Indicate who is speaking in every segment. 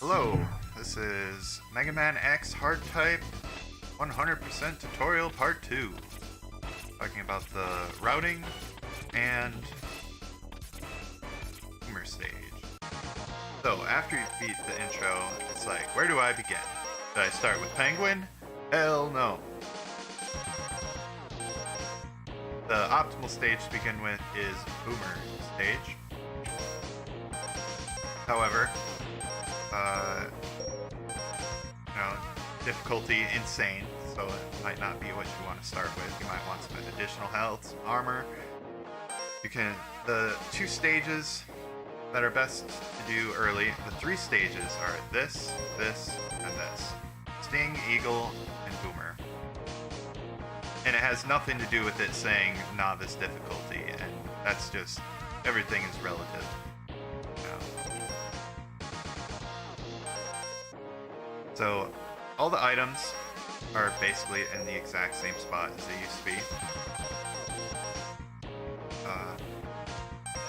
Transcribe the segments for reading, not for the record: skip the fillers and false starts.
Speaker 1: Hello, this is Mega Man X Hard Type 100% Tutorial Part 2. Talking about the routing and humor stage. So, after you beat the intro, it's like, where do I begin? Should I start with Penguin? Hell no. The optimal stage to begin with is Boomer stage. However, difficulty insane, so it might not be what you want to start with. You might want some additional health, some armor. The two stages that are best to do early, the three stages are this, and this. Sting, Eagle, and Boomer. And it has nothing to do with it saying novice difficulty, and that's just, everything is relative. So, all the items are basically in the exact same spot as they used to be.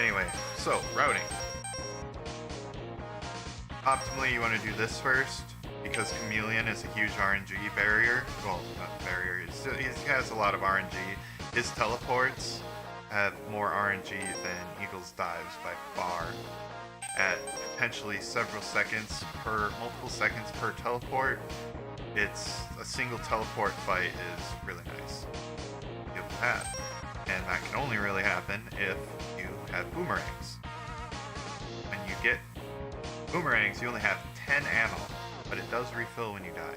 Speaker 1: Anyway, so, routing. Optimally, you want to do this first, because Chameleon is a huge RNG barrier. Well, not barrier, he has a lot of RNG. His teleports have more RNG than Eagle's dives by far. At potentially several seconds multiple seconds per teleport, it's a single teleport fight is really nice to be able to have. And that can only really happen if you have boomerangs. When you get boomerangs, you only have 10 ammo, but it does refill when you die.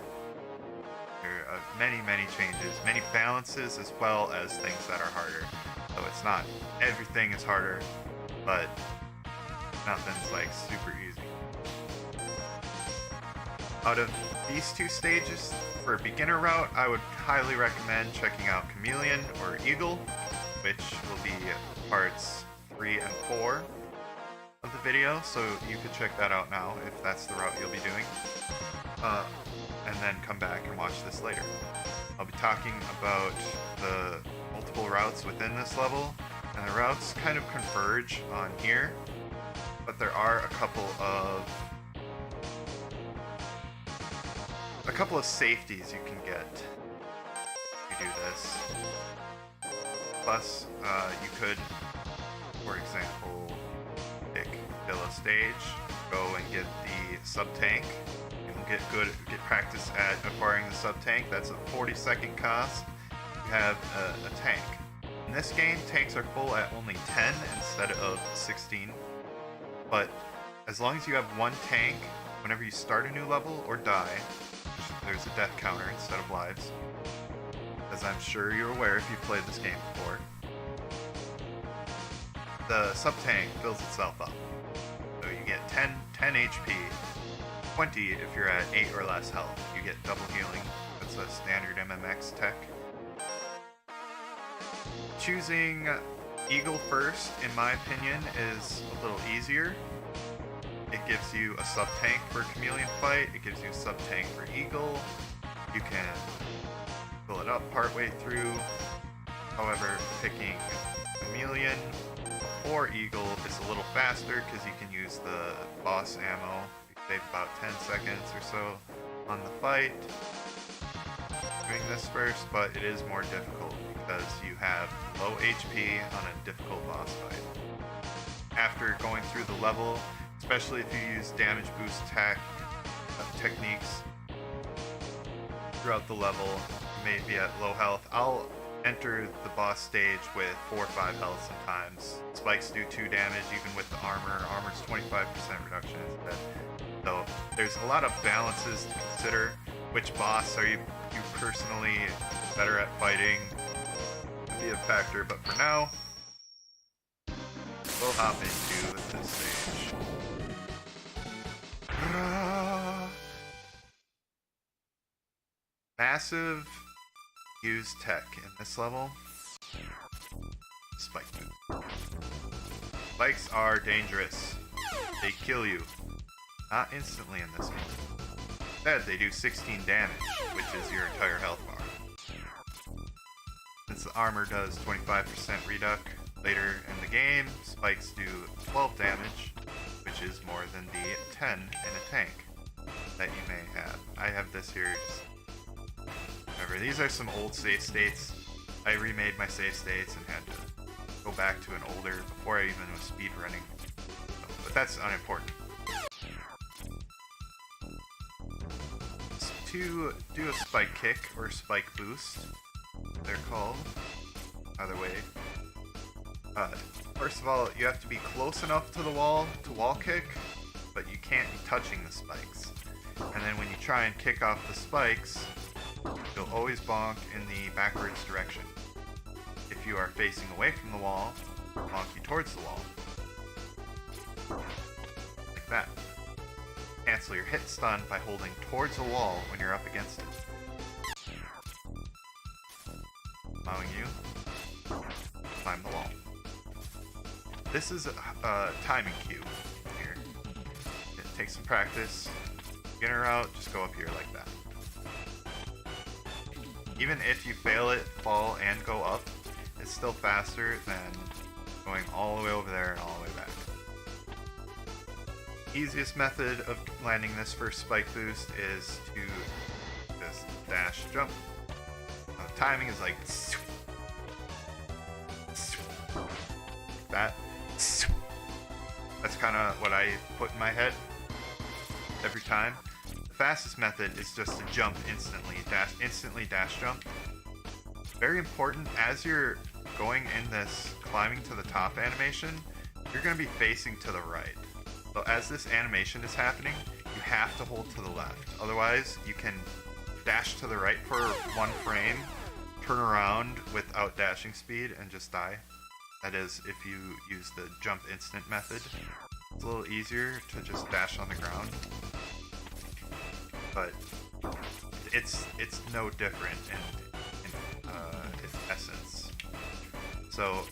Speaker 1: There are many changes, many balances, as well as things that are harder. So it's not everything is harder, but nothing's like super easy. Out of these two stages, for a beginner route, I would highly recommend checking out Chameleon or Eagle, which will be parts 3 and 4 of the video, so you could check that out now if that's the route you'll be doing. And then come back and watch this later. I'll be talking about the multiple routes within this level, and the routes kind of converge on here. But there are a couple of safeties you can get if you do this. Plus, you could, for example, pick Villa stage, go and get the sub tank. You'll get practice at acquiring the sub tank. That's a 40-second cost. You have a tank. In this game, tanks are full at only 10 instead of 16. But as long as you have one tank, whenever you start a new level or die, there's a death counter instead of lives, as I'm sure you're aware if you've played this game before, the sub-tank fills itself up. So you get 10 HP, 20 if you're at 8 or less health. You get double healing. That's a standard MMX tech. Choosing Eagle first, in my opinion, is a little easier. It gives you a sub-tank for Chameleon fight, it gives you a sub-tank for Eagle. You can fill it up partway through. However, picking Chameleon or Eagle is a little faster because you can use the boss ammo. You save about 10 seconds or so on the fight doing this first, but it is more difficult because you have low HP on a difficult boss fight. After going through the level, especially if you use damage boost techniques throughout the level, you may be at low health. I'll enter the boss stage with 4 or 5 health sometimes. Spikes do 2 damage even with the armor. Armor's 25% reduction instead. So there's a lot of balances to consider. Which boss are you personally better at fighting? Could be a factor, but for now, we'll hop into this stage. Massive use tech in this level. Spike move. Spikes are dangerous. They kill you. Not instantly in this one. Instead, they do 16 damage, which is your entire health bar. Since the armor does 25% reduc later in the game, spikes do 12 damage, which is more than the 10 in a tank. that you may have. I have this here. Remember, these are some old save states. I remade my save states and had to go back to an older before I even was speedrunning. But that's unimportant. To do a spike kick or spike boost, they're called. Either way. First of all, you have to be close enough to the wall to wall kick, but you can't be touching the spikes. And then when you try and kick off the spikes, you'll always bonk in the backwards direction. If you are facing away from the wall, bonk you towards the wall. Like that. Cancel your hit stun by holding towards the wall when you're up against it. Allowing you to climb the wall. This is a timing cue here. It takes some practice. Beginner route, just go up here like that. Even if you fail it, fall, and go up, it's still faster than going all the way over there and all the way back. Easiest method of landing this first spike boost is to just dash jump. Timing is like that. That's kind of what I put in my head every time. The fastest method is just to jump instantly, dash jump. Very important, as you're going in this climbing to the top animation, you're going to be facing to the right. So as this animation is happening, you have to hold to the left. Otherwise, you can dash to the right for 1 frame, turn around without dashing speed, and just die. That is, if you use the jump instant method. It's a little easier to just dash on the ground. But it's no different in its essence. So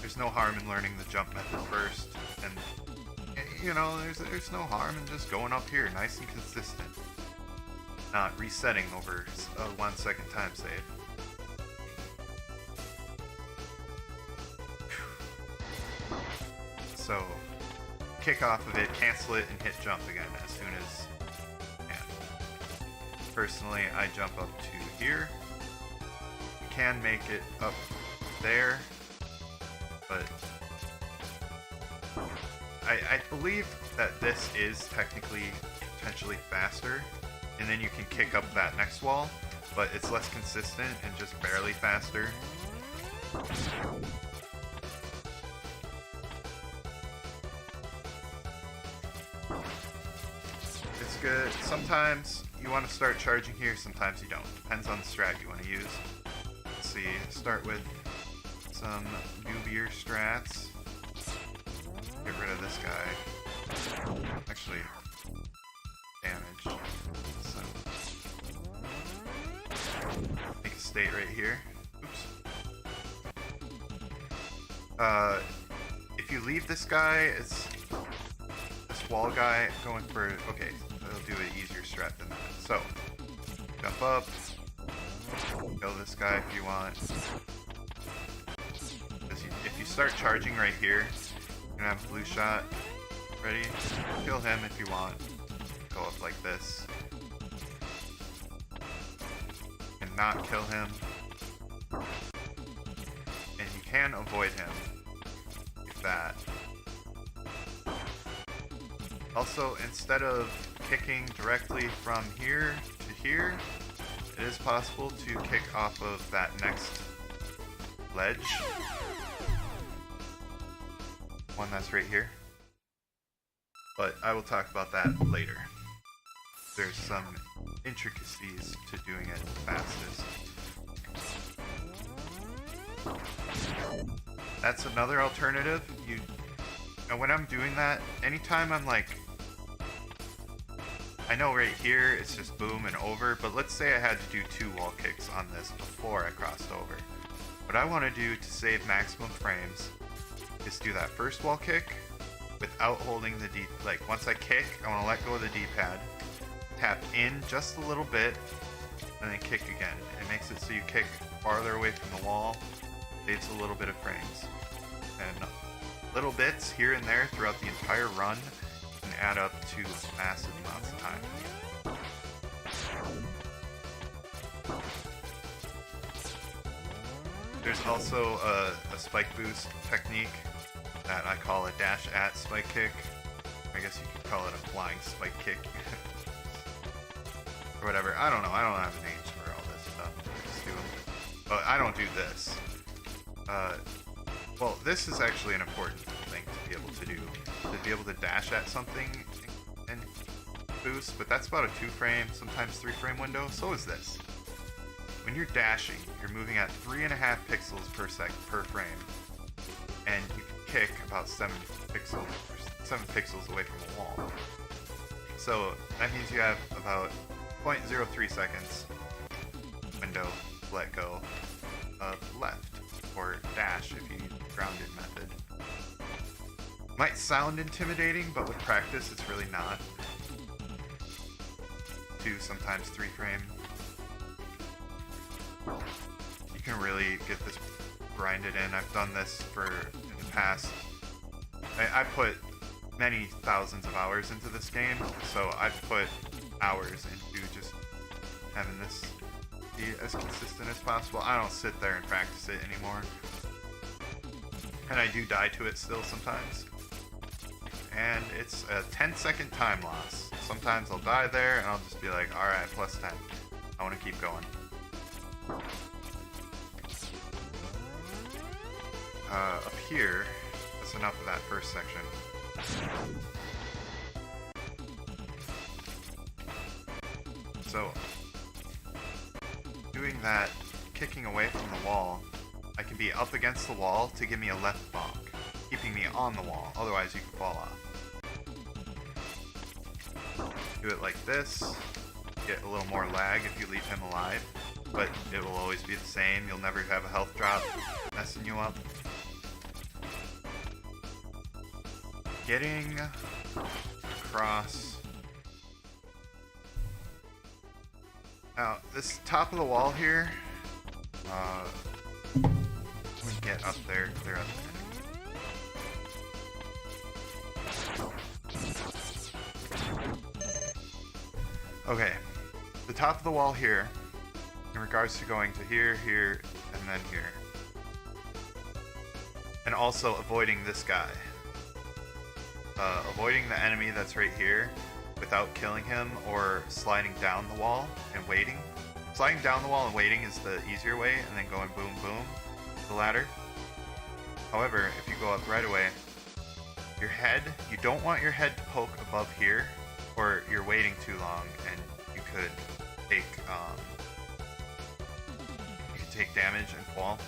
Speaker 1: there's no harm in learning the jump method first, and you know, there's no harm in just going up here, nice and consistent, not resetting over a 1 second time save. So kick off of it, cancel it, and hit jump again as soon as you can. Personally, I jump up to here. You can make it up there, but I believe that this is technically potentially faster, and then you can kick up that next wall, but it's less consistent and just barely faster. It's good. Sometimes you want to start charging here, sometimes you don't. Depends on the strat you want to use. Let's see, start with some newbier strats. Get rid of this guy. Actually, damage. So, make a state right here. Oops. If you leave this guy, it's this wall guy going for. Okay, it'll do an easier strat than that. So, jump up, kill this guy if you want. If you start charging right here, you're gonna have blue shot ready. Kill him if you want. Go up like this. And not kill him. And you can avoid him. Like that. Also, instead of kicking directly from here to here, it is possible to kick off of that next ledge. One that's right here. But I will talk about that later. There's some intricacies to doing it fastest. That's another alternative. And when I'm doing that, anytime I'm like, I know right here it's just boom and over, but let's say I had to do 2 wall kicks on this before I crossed over. What I want to do to save maximum frames is do that first wall kick without holding the D. Like once I kick, I want to let go of the D-pad, tap in just a little bit, and then kick again. It makes it so you kick farther away from the wall, saves a little bit of frames. And little bits here and there throughout the entire run can add up to massive amounts of time. There's also a spike boost technique that I call a dash at spike kick. I guess you could call it a flying spike kick. Or whatever. I don't know. I don't have names for all this stuff. I just do them. But I don't do this. Well, this is actually an important thing to be able to do. To be able to dash at something and boost, but that's about a 2-frame, sometimes 3-frame window. So is this. When you're dashing, you're moving at 3.5 pixels per frame, and you can kick about 7 pixels away from the wall. So that means you have about 0.03 seconds window to let go of left, or dash if you use the grounded method. Might sound intimidating, but with practice it's really not. 2, sometimes 3-frame. You can really get this grinded in. I've done this in the past. I put many thousands of hours into this game, so I've put hours into just having this be as consistent as possible. I don't sit there and practice it anymore. And I do die to it still sometimes. And it's a 10-second time loss. Sometimes I'll die there and I'll just be like, alright, plus 10. I want to keep going. Up here, that's enough of that first section. So, doing that, kicking away from the wall, I can be up against the wall to give me a left bonk, keeping me on the wall, otherwise you can fall off. Do it like this, get a little more lag if you leave him alive, but it will always be the same. You'll never have a health drop messing you up. Getting across. Now, this top of the wall here, let me get up there, clear up there. Okay, the top of the wall here, in regards to going to here, here, and then here. And also avoiding this guy. Avoiding the enemy that's right here without killing him, or sliding down the wall and waiting. Sliding down the wall and waiting is the easier way, and then going boom boom the ladder. However, if you go up right away, your head, you don't want your head to poke above here, or you're waiting too long and you could take damage and fall.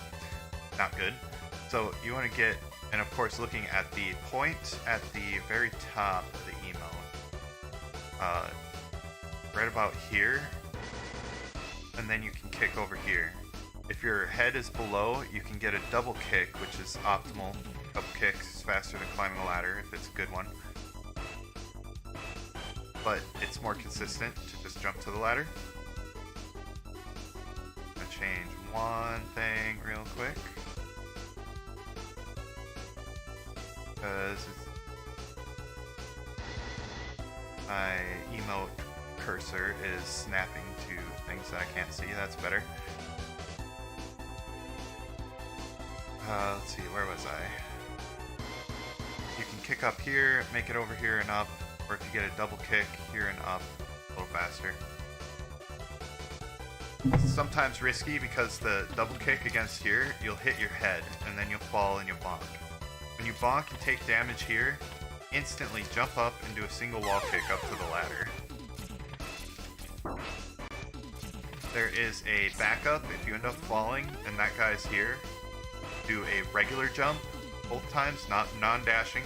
Speaker 1: Not good. So you want to get, and of course looking at the point at the very top of the emote, right about here, and then you can kick over here. If your head is below, you can get a double kick, which is optimal. Double kick is faster than climbing a ladder if it's a good one. But it's more consistent to just jump to the ladder. I'm gonna change one thing real quick, because my emote cursor is snapping to things that I can't see. That's better. Let's see, where was I? You can kick up here, make it over here and up, or if you get a double kick here and up, a little faster. It's sometimes risky because the double kick against here, you'll hit your head, and then you'll fall and you'll bonk. When you bonk and take damage here, instantly jump up and do a single wall kick up to the ladder. There is a backup if you end up falling and that guy's here. Do a regular jump both times, not non-dashing.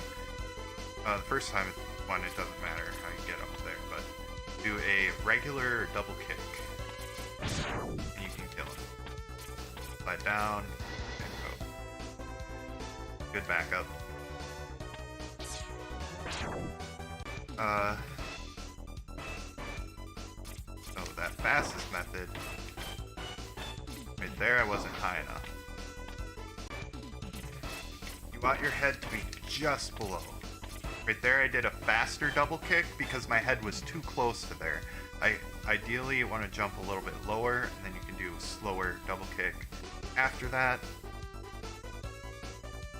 Speaker 1: The first time one, it doesn't matter how you get up there, but do a regular double kick and you can kill him. Slide down and go. Good backup. So that fastest method, right there I wasn't high enough. You want your head to be just below. Right there I did a faster double kick because my head was too close to there. I ideally want to jump a little bit lower, and then you can do slower double kick after that.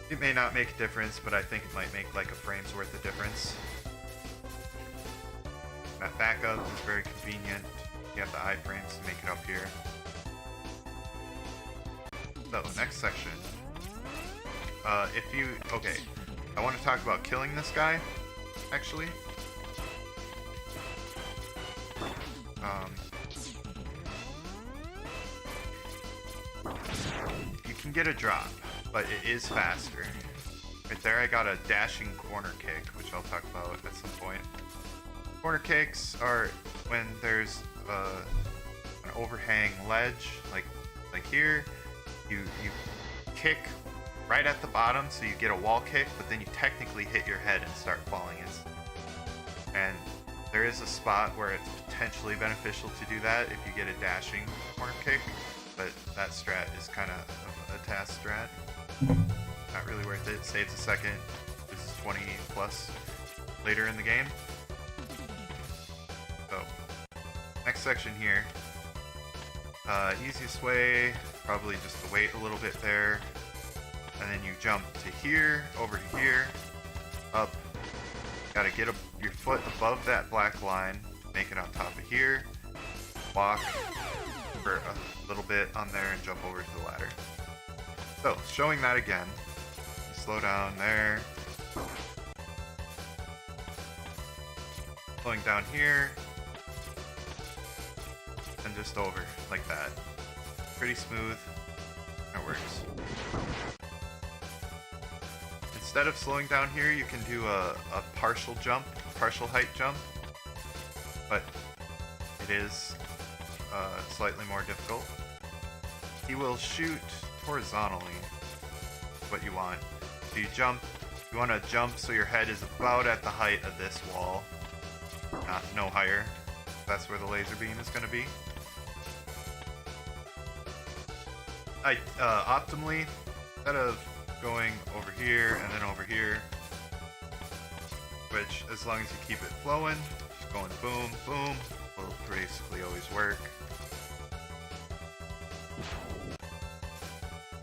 Speaker 1: It may not make a difference, but I think it might make like a frame's worth of difference. That backup is very convenient. You have the iframes to make it up here. So, next section. Okay, I want to talk about killing this guy, actually. You can get a drop, but it is faster. Right there I got a dashing corner kick, which I'll talk about at some point. Corner kicks are when there's an overhang ledge, like here, you kick right at the bottom, so you get a wall kick, but then you technically hit your head and start falling. And there is a spot where it's potentially beneficial to do that if you get a dashing corner kick, but that strat is kind of a task strat. Not really worth it. Saves a second. This is 20 plus later in the game. So, next section here. Easiest way, probably just to wait a little bit there. And then you jump to here, over to here, up. Gotta get your foot above that black line, make it on top of here, walk for a little bit on there, and jump over to the ladder. So, showing that again. Slow down there. Slowing down here. And just over, like that. Pretty smooth. That works. Instead of slowing down here, you can do a partial jump, partial height jump, but it is slightly more difficult. He will shoot horizontally, what you want. So you jump, you want to jump so your head is about at the height of this wall, no higher. That's where the laser beam is going to be. Optimally, instead of going over here and then over here, which as long as you keep it flowing, just going boom, boom, will basically always work.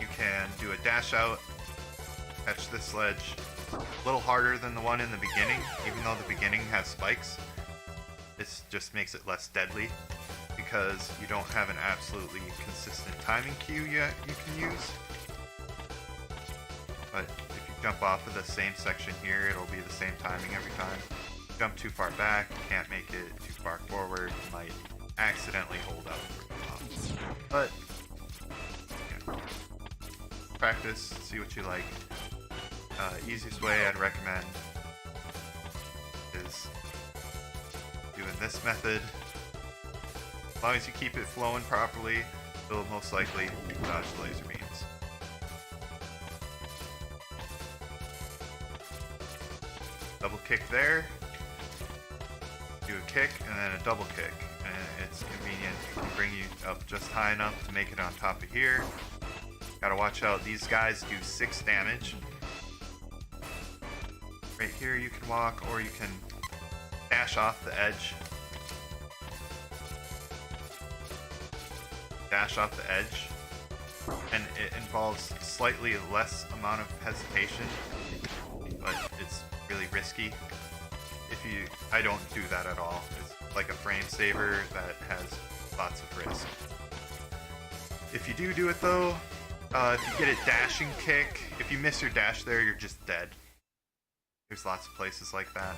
Speaker 1: You can do a dash out, catch this ledge, a little harder than the one in the beginning, even though the beginning has spikes. This just makes it less deadly, because you don't have an absolutely consistent timing cue yet you can use. But if you jump off of the same section here, it'll be the same timing every time. Jump too far back, you can't make it too far forward, you might accidentally hold up. But, yeah. Practice, see what you like. Easiest way I'd recommend is doing this method. As long as you keep it flowing properly, it'll most likely dodge the laser beams. Double kick there, do a kick, and then a double kick. And it's convenient, it can bring you up just high enough to make it on top of here. Gotta watch out, these guys do 6 damage. Right here you can walk, or you can dash off the edge. Dash off the edge, and it involves slightly less amount of hesitation, but it's really risky. I don't do that at all. It's like a frame saver that has lots of risk. If you do it though, if you get a dashing kick, if you miss your dash there, you're just dead. There's lots of places like that.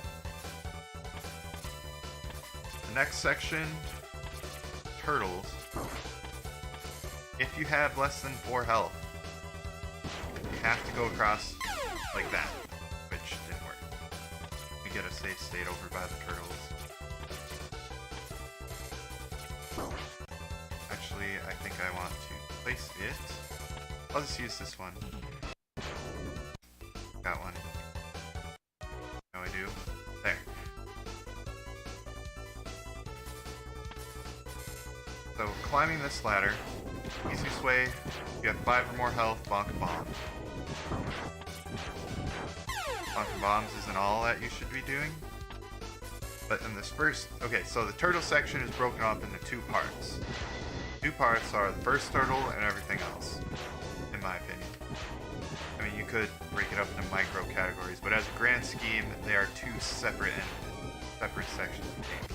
Speaker 1: The next section, turtles. If you have less than 4 health, you have to go across like that, which didn't work. We get a safe state over by the turtles. Actually, I think I want to place it. I'll just use this one. Got one. No, I do. There. So, climbing this ladder, easiest way, you have 5 or more health, bonk and bomb. Bonk and bombs isn't all that you should be doing. But in this first, okay, so the turtle section is broken up into 2 parts. Two parts are the first turtle and everything else, in my opinion. I mean, you could break it up into micro categories, but as a grand scheme, they are two separate sections of the game.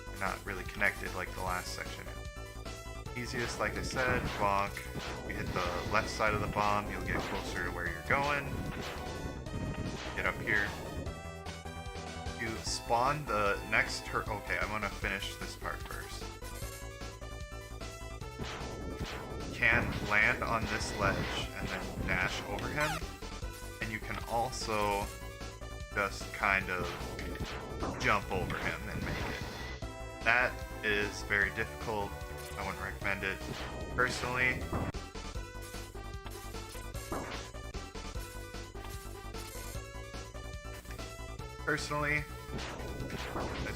Speaker 1: They're not really connected like the last section. Easiest, like I said, bonk. You hit the left side of the bomb, you'll get closer to where you're going. Get up here. You spawn the next turtle. Okay, I'm gonna finish this part first. Can land on this ledge and then dash over him, and you can also just kind of jump over him and make it. That is very difficult. I wouldn't recommend it personally. Let's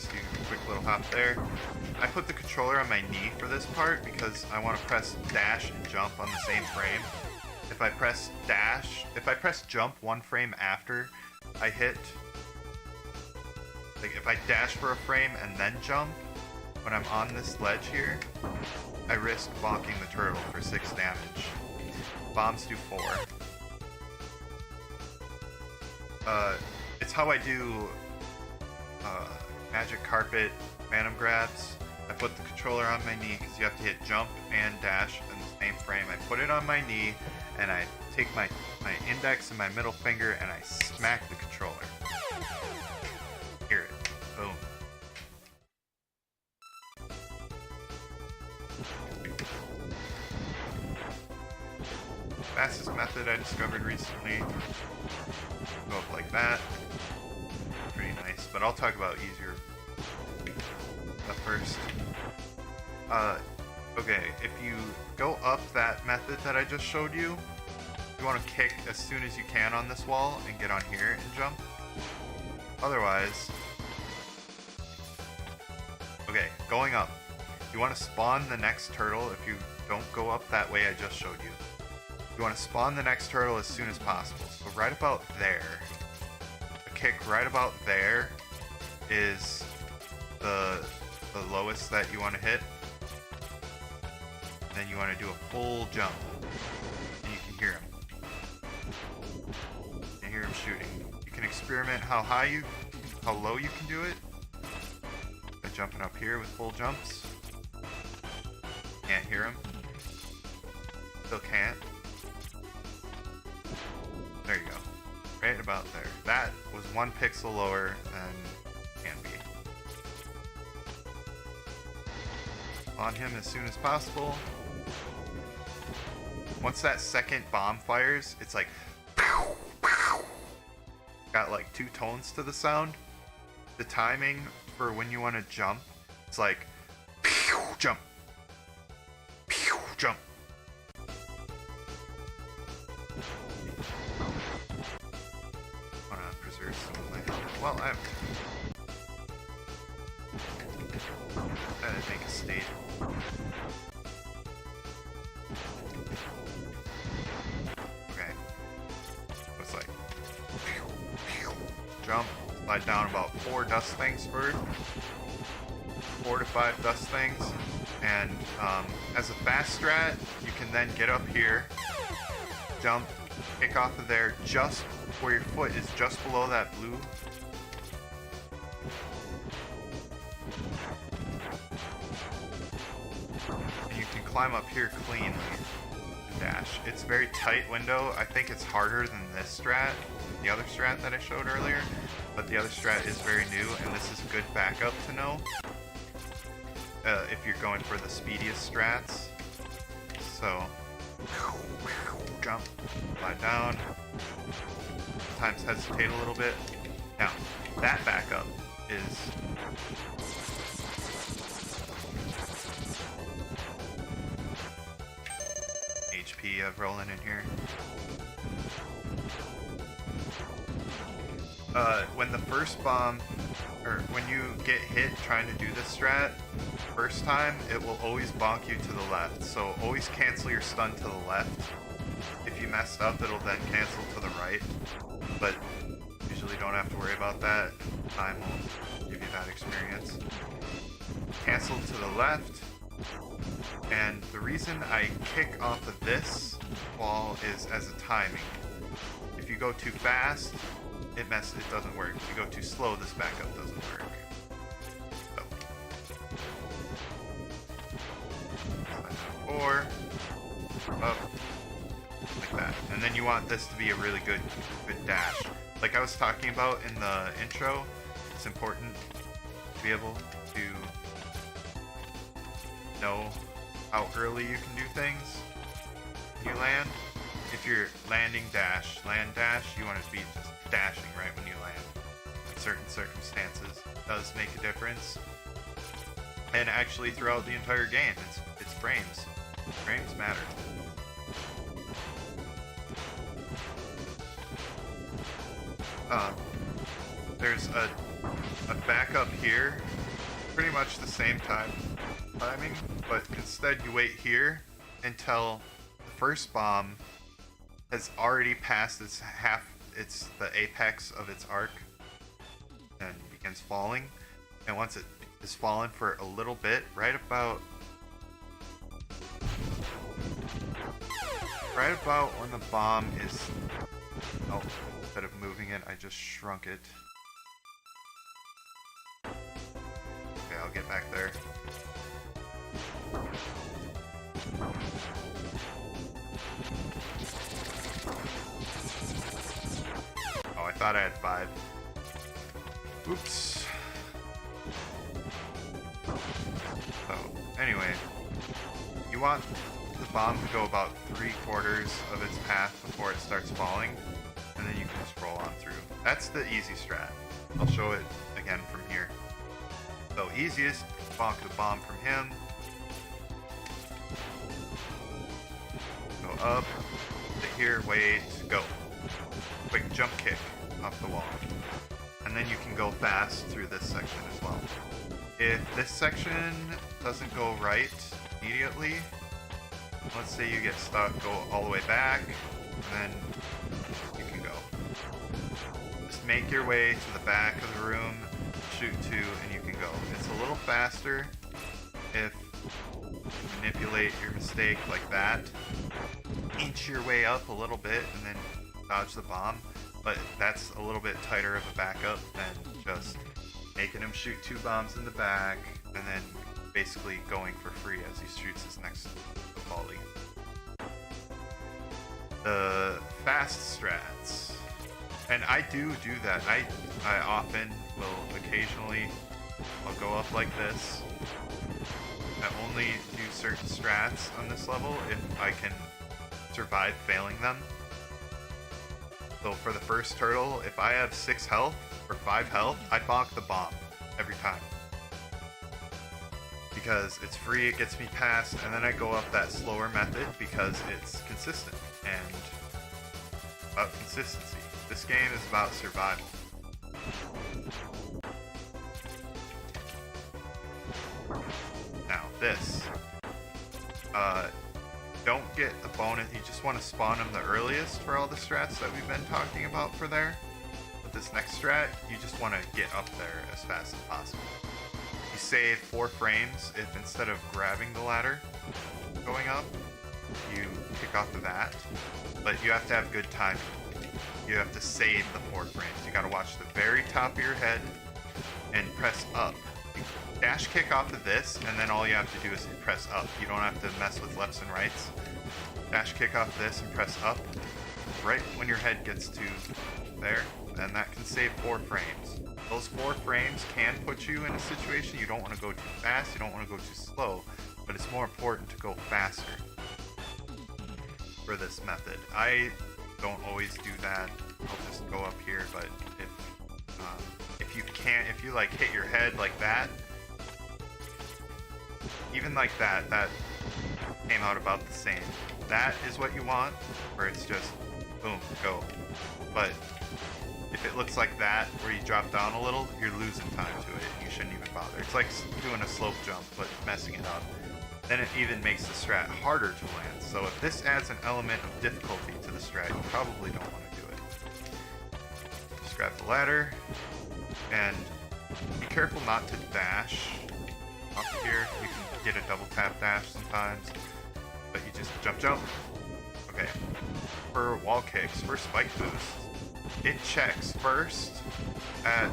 Speaker 1: do a quick little hop there. I put the controller on my knee for this part because I want to press dash and jump on the same frame. If I press jump one frame after I hit, like if I dash for a frame and then jump, when I'm on this ledge here, I risk bonking the turtle for 6 damage. Bombs do 4. It's how I do magic carpet phantom grabs. I put the controller on my knee because you have to hit jump and dash in the same frame. I put it on my knee and I take my index and my middle finger and I smack the controller. Hear it. Boom. Fastest method I discovered recently. Go up like that. Pretty nice, but I'll talk about easier stuff first. Okay, if you go up that method that I just showed you, you want to kick as soon as you can on this wall and get on here and jump. Otherwise, okay, going up, you want to spawn the next turtle. If you don't go up that way I just showed you, you want to spawn the next turtle as soon as possible. So right about there, a kick right about there is the lowest that you want to hit. Then you want to do a full jump, and you can hear him. You can hear him shooting. You can experiment how low you can do it by jumping up here with full jumps. Can't hear him. Still can't. There you go. Right about there. That was 1 pixel lower than can be. On him as soon as possible. Once that second bomb fires, it's like pow, pow. Got like 2 tones to the sound. The timing for when you want to jump, it's like pew, jump, pew, jump. I want to preserve some of my health. Well, I didn't make a state. Okay. Looks like jump, slide down about 4 dust things first. 4 to 5 dust things. And as a fast strat, you can then get up here, jump, kick off of there, just where your foot is just below that blue. And you can climb up here cleanly. Dash. It's a very tight window. I think it's harder than this strat, the other strat that I showed earlier, but the other strat is very new, and this is good backup to know if you're going for the speediest strats. So, jump, slide down, sometimes hesitate a little bit. Now, that backup is HP I've rolling in here. When the first bomb, or when you get hit trying to do this strat, first time, it will always bonk you to the left. So always cancel your stun to the left. If you messed up, it'll then cancel to the right. But usually don't have to worry about that. Time will give you that experience. Cancel to the left. And the reason I kick off of this wall is as a timing. If you go too fast, it doesn't work. If you go too slow, this backup doesn't work. So. Or up like that. And then you want this to be a really good dash. Like I was talking about in the intro, it's important to be able to know how early you can do things when you land. If you're landing dash, land dash, you want it to be just dashing right when you land. In certain circumstances, it does make a difference. And actually throughout the entire game, it's frames. Frames matter. There's a backup here, pretty much the same timing, but instead you wait here until the first bomb has already passed its the apex of its arc and begins falling. And once it is fallen for a little bit, right about when the bomb is, oh, instead of moving it, I just shrunk it. Okay, I'll get back there. Oh, I thought I had 5. Oops. So, anyway, you want the bomb to go about 3/4 of its path before it starts falling, and then you can just roll on through. That's the easy strat. I'll show it again from here. So, easiest, bonk the bomb from him. Go up, to here, wait, go. Quick jump kick off the wall. And then you can go fast through this section as well. If this section doesn't go right immediately, let's say you get stuck, go all the way back, and then you can go. Just make your way to the back of the room, shoot 2, and you can go. It's a little faster if you manipulate your mistake like that. Inch your way up a little bit and then dodge the bomb, but that's a little bit tighter of a backup than just making him shoot 2 bombs in the back and then basically going for free as he shoots his next volley. The fast strats, and I do that. I often will occasionally, I'll go up like this. I only do certain strats on this level if I can survive failing them. So for the first turtle, if I have 6 health or 5 health, I bonk the bomb every time. Because it's free, it gets me past, and then I go up that slower method because it's consistent and about consistency. This game is about survival. Now this, don't get a bonus, you just want to spawn them the earliest for all the strats that we've been talking about for there. With this next strat, you just want to get up there as fast as possible. You save 4 frames if instead of grabbing the ladder going up, you kick off of that, but you have to have good timing. You have to save the 4 frames. You gotta watch the very top of your head and press up. You dash kick off of this, and then all you have to do is press up. You don't have to mess with lefts and rights. Dash kick off this and press up right when your head gets to there, and that can save 4 frames. Those 4 frames can put you in a situation you don't want to go too fast, you don't want to go too slow, but it's more important to go faster for this method. I don't always do that. I'll just go up here, but if you like hit your head like that, even like that, that came out about the same. That is what you want, where it's just boom, go. But if it looks like that, where you drop down a little, you're losing time to it. You shouldn't even bother. It's like doing a slope jump, but messing it up. Then it even makes the strat harder to land. So if this adds an element of difficulty to the strat, you probably don't want to do it. Just grab the ladder, and be careful not to dash off of here. You can get a double tap dash sometimes, but you just jump. Okay. For wall kicks, for spike boosts, it checks first at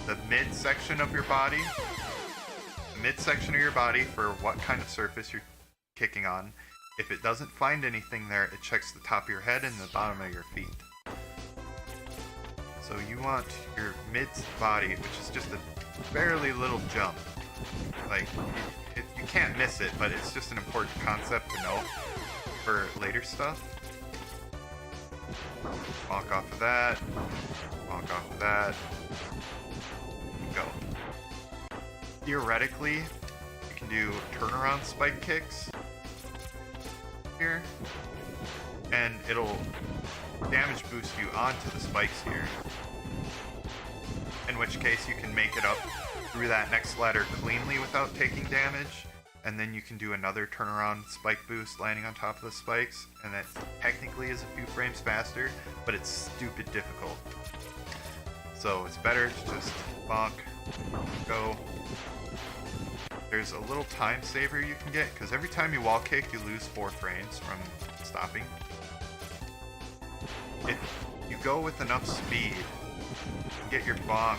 Speaker 1: the midsection of your body. The midsection of your body for what kind of surface you're kicking on. If it doesn't find anything there, it checks the top of your head and the bottom of your feet. So you want your mid body, which is just a fairly little jump. Like, you can't miss it, but it's just an important concept to know for later stuff. Walk off of that. Walk off of that. Go. Theoretically, you can do turnaround spike kicks here, and it'll damage boost you onto the spikes here. In which case you can make it up through that next ladder cleanly without taking damage, and then you can do another turnaround spike boost landing on top of the spikes, and that technically is a few frames faster, but it's stupid difficult. So it's better to just bonk, go. There's a little time saver you can get, because every time you wall kick, you lose 4 frames from stopping. If you go with enough speed, you can get your bonk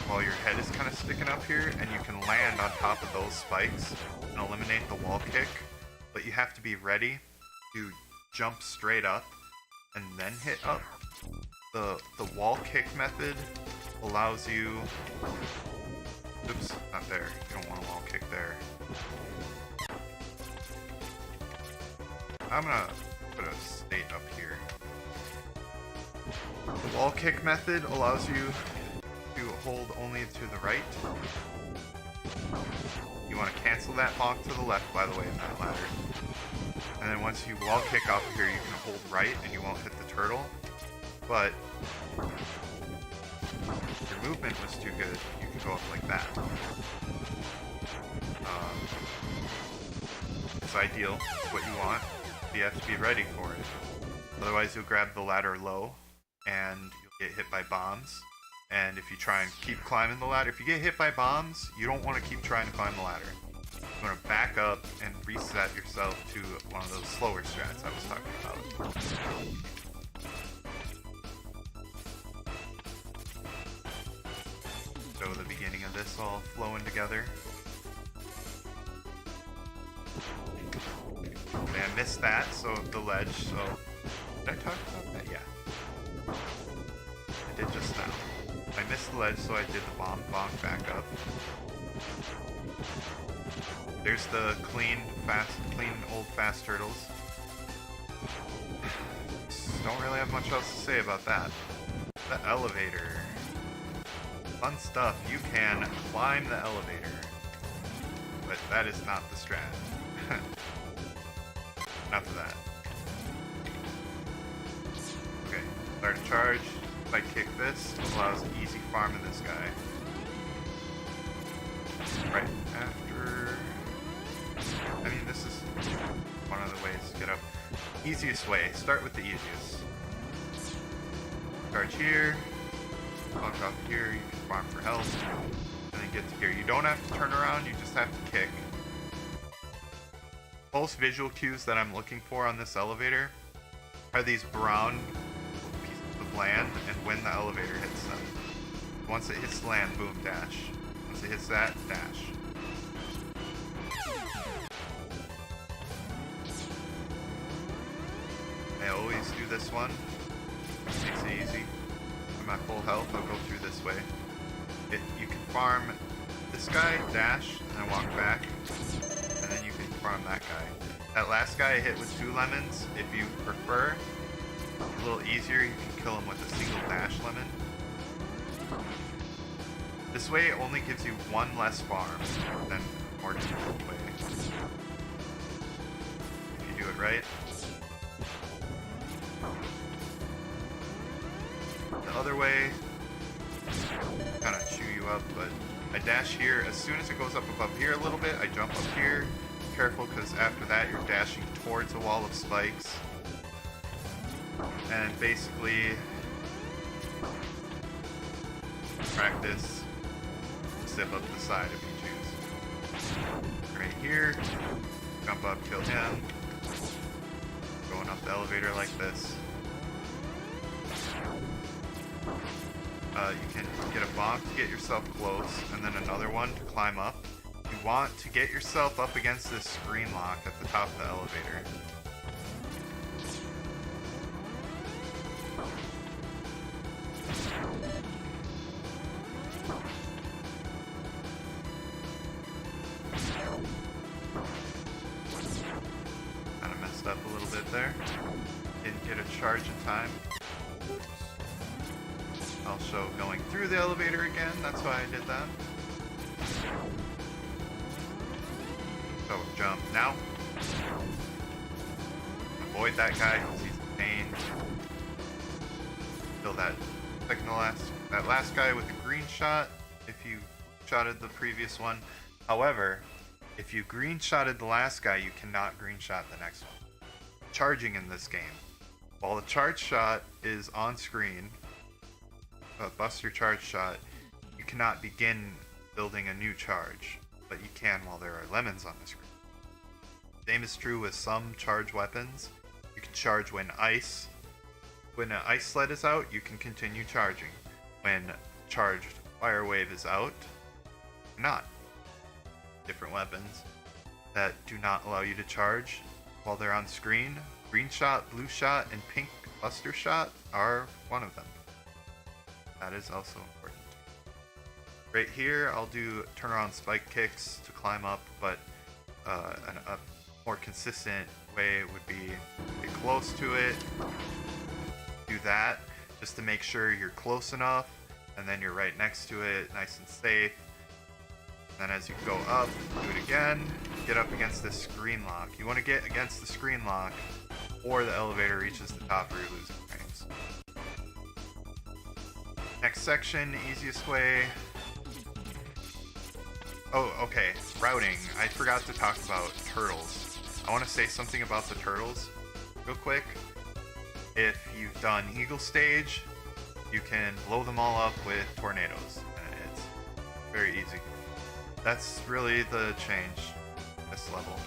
Speaker 1: while your head is kind of sticking up here, and you can land on top of those spikes and eliminate the wall kick, but you have to be ready to jump straight up and then hit up. The wall kick method allows you... Oops, not there. You don't want a wall kick there. I'm gonna put a state up here. The wall kick method allows you to hold only to the right. You want to cancel that bonk to the left, by the way, in that ladder. And then once you wall kick off of here, you can hold right and you won't hit the turtle. But if your movement was too good, you can go up like that. It's ideal. It's what you want. But you have to be ready for it. Otherwise, you'll grab the ladder low and you'll get hit by bombs. And if you try and keep climbing the ladder, if you get hit by bombs, you don't want to keep trying to climb the ladder. You want to back up and reset yourself to one of those slower strats I was talking about. So the beginning of this all flowing together. Okay, I missed that, so the ledge, so... Did I talk about that? Yeah. I did just now. I missed the ledge, so I did the bomb bonk back up. There's the clean old fast turtles. Don't really have much else to say about that. The elevator. Fun stuff. You can climb the elevator. But that is not the strat. Enough of that. Okay, start a charge. If I kick this, it allows easy farming this guy. Right after... I mean, this is one of the ways to get up. Easiest way. Start with the easiest. Charge here. Walk off here. You can farm for health. And then get to here. You don't have to turn around. You just have to kick. Most visual cues that I'm looking for on this elevator are these brown pieces of land, and when the elevator hits them. Once it hits land, boom, dash. Once it hits that, dash. I always do this one. Makes it easy. For my full health, I'll go through this way. You can farm this guy, dash, and then walk back. And then you can farm that guy. That last guy I hit with 2 lemons. If you prefer a little easier, you can kill him with a single dash lemon. This way it only gives you 1 less farm than a more difficult way. If you do it right. The other way kind of chew you up, but I dash here. As soon as it goes up above here a little bit, I jump up here. Careful, because after that you're dashing towards a wall of spikes. And basically practice zip up the side if you choose. here, jump up, kill him, going up the elevator like this. You can get a bomb to get yourself close, and then another one to climb up. You want to get yourself up against this screen lock at the top of the elevator. Kind of messed up a little bit there. Didn't get a charge in time. I'll show going through the elevator again, that's why I did that. So jump now. Avoid that guy because he's in pain. Kill that second to last, that last guy with a green shot if you shotted the previous one. However, if you green shotted the last guy, you cannot green shot the next one. Charging in this game. While the charge shot is on screen, Buster charge shot, you cannot begin building a new charge, but you can while there are lemons on the screen. Same is true with some charge weapons. You can charge when an ice sled is out, you can continue charging. When charged fire wave is out, not. Different weapons that do not allow you to charge while they're on screen. Green shot, blue shot, and pink Buster shot are one of them. That is also important. Right here, I'll do turnaround spike kicks to climb up, but a more consistent way would be get close to it, do that, just to make sure you're close enough, and then you're right next to it, nice and safe. Then as you go up, do it again, get up against this screen lock. You want to get against the screen lock, or the elevator reaches the top or you're losing frames. Next section, easiest way. Oh, okay, routing. I forgot to talk about turtles. I want to say something about the turtles real quick. If you've done Eagle Stage, you can blow them all up with tornadoes, and it's very easy. That's really the change this level.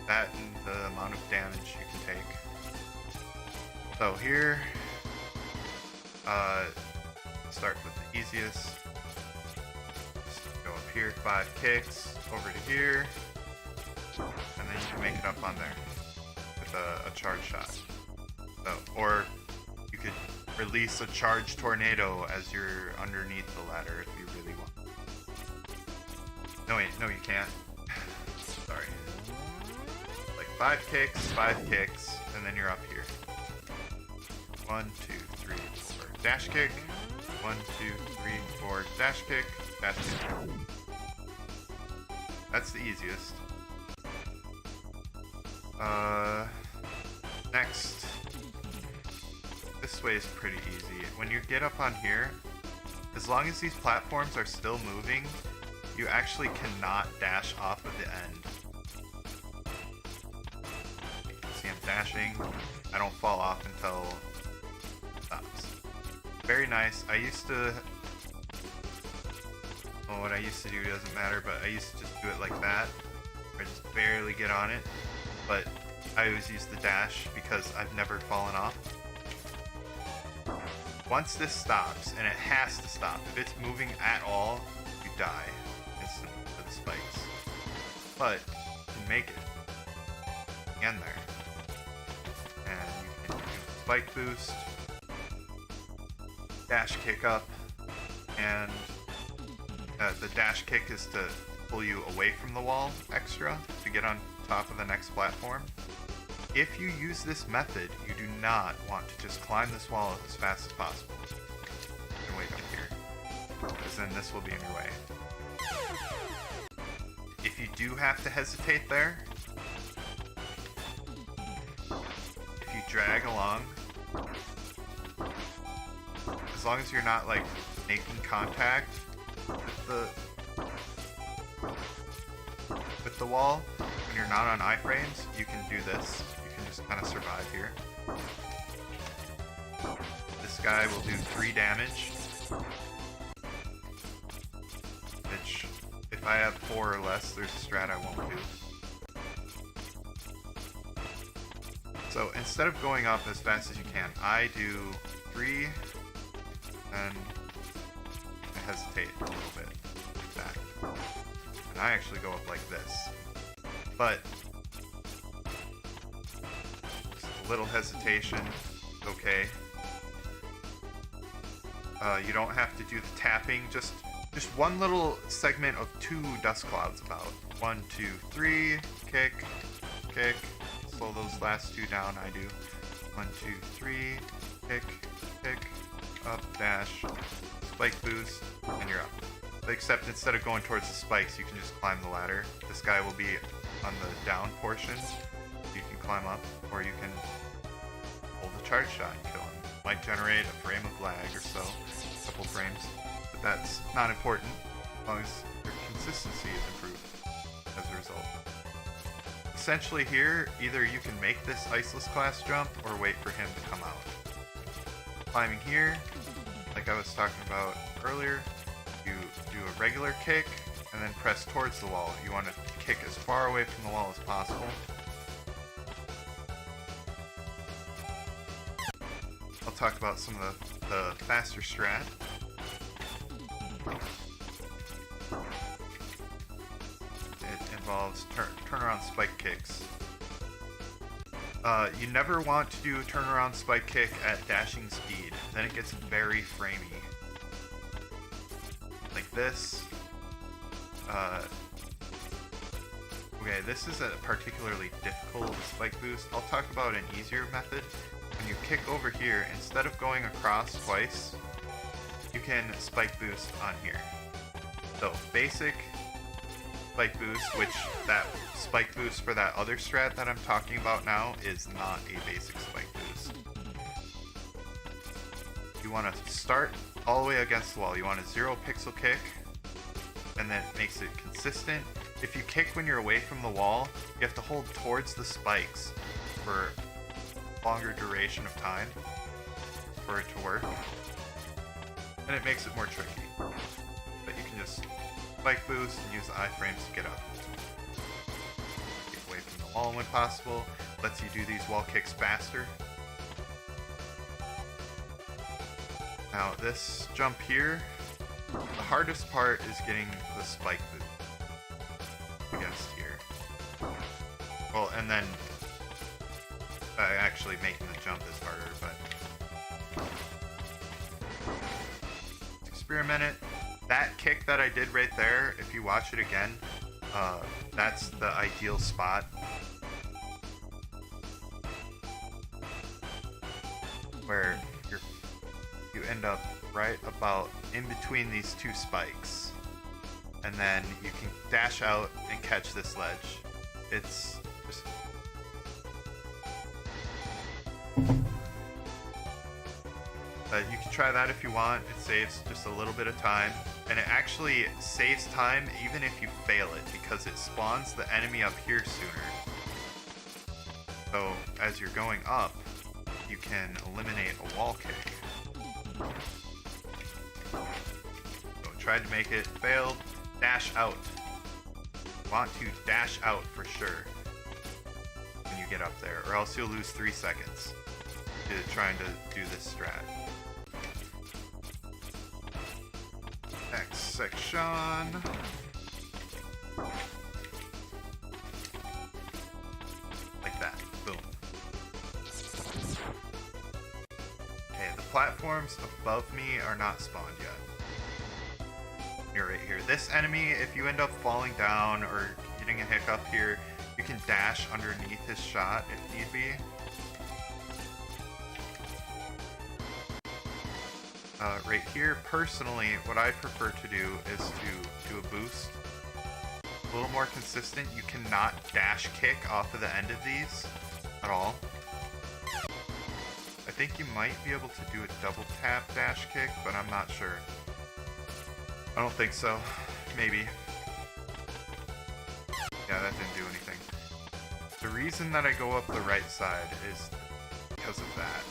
Speaker 1: That and the amount of damage you can take. So here, start with the easiest. Just go up here, 5 kicks, over to here, and then you can make it up on there with a charge shot. So, or you could release a charge tornado as you're underneath the ladder if you really want. No, wait, no, you can't. Sorry. Like 5 kicks, and then you're up here. 1, 2, 3, 4. Dash kick. 1, 2, 3, 4. Dash kick. Dash kick. That's the easiest. Next. This way is pretty easy. When you get up on here, as long as these platforms are still moving, you actually cannot dash off of the end. You can see I'm dashing. I don't fall off until it stops. Very nice. I used to... Well, what I used to do doesn't matter, but I used to just do it like that. Or just barely get on it. But I always use the dash because I've never fallen off. Once this stops, and it has to stop, if it's moving at all, you die instantly for the spikes. But you can make it again there. And you can do spike boost, dash kick up, and the dash kick is to pull you away from the wall extra to get on top of the next platform. If you use this method, you do not want to just climb this wall as fast as possible. You can wait up here, because then this will be in your way. If you do have to hesitate there, if you drag along, as long as you're not like making contact with the wall, when you're not on iframes, you can do this. Just kind of survive here. This guy will do 3 damage, which if I have 4 or less, there's a strat I won't do. So instead of going up as fast as you can, I do 3, and I hesitate a little bit, like that. And I actually go up like this. But just a little hesitation, okay. You don't have to do the tapping, just one little segment of 2 dust clouds about. 1, 2, 3, kick, kick. Slow those last 2 down, I do. 1, 2, 3, kick, kick, up, dash, spike boost, and you're up. Except instead of going towards the spikes, you can just climb the ladder. This guy will be on the down portion. You can climb up, or you can hold the charge shot and kill him. Might generate a frame of lag or so, a couple frames, but that's not important as long as your consistency is improved as a result. Essentially here, either you can make this Iceless class jump or wait for him to come out. Climbing here, like I was talking about earlier, you do a regular kick and then press towards the wall. You want to kick as far away from the wall as possible. I'll talk about some of the faster strat. It involves turnaround spike kicks. You never want to do a turnaround spike kick at dashing speed. Then it gets very framey. Like this. Okay, this is a particularly difficult spike boost. I'll talk about an easier method. When you kick over here, instead of going across twice, you can spike boost on here. So basic spike boost, which that spike boost for that other strat that I'm talking about now is not a basic spike boost. You want to start all the way against the wall. You want a 0 pixel kick, and then it makes it consistent. If you kick when you're away from the wall, you have to hold towards the spikes for longer duration of time for it to work, and it makes it more tricky. But you can just spike boost and use the iframes to get up. Get away from the wall when possible. Lets you do these wall kicks faster. Now this jump here, the hardest part is getting the spike boost against here. Well, and then actually making the jump is harder, but let's experiment it. That kick that I did right there, if you watch it again, that's the ideal spot. Where you end up right about in between these 2 spikes. And then you can dash out and catch this ledge. It's just... you can try that if you want. It saves just a little bit of time, and it actually saves time even if you fail it, because it spawns the enemy up here sooner. So as you're going up, you can eliminate a wall kick. So tried to make it, failed. Dash out. Want to dash out for sure when you get up there, or else you'll lose 3 seconds trying to do this strat. Next section. Like that. Boom. Okay, the platforms above me are not spawned yet. You're right here. This enemy, if you end up falling down or getting a hiccup here, you can dash underneath his shot if need be. Right here, personally, what I prefer to do is to do a boost. A little more consistent. You cannot dash kick off of the end of these at all. I think you might be able to do a double tap dash kick, but I'm not sure. I don't think so. Maybe. Yeah, that didn't do anything. The reason that I go up the right side is because of that.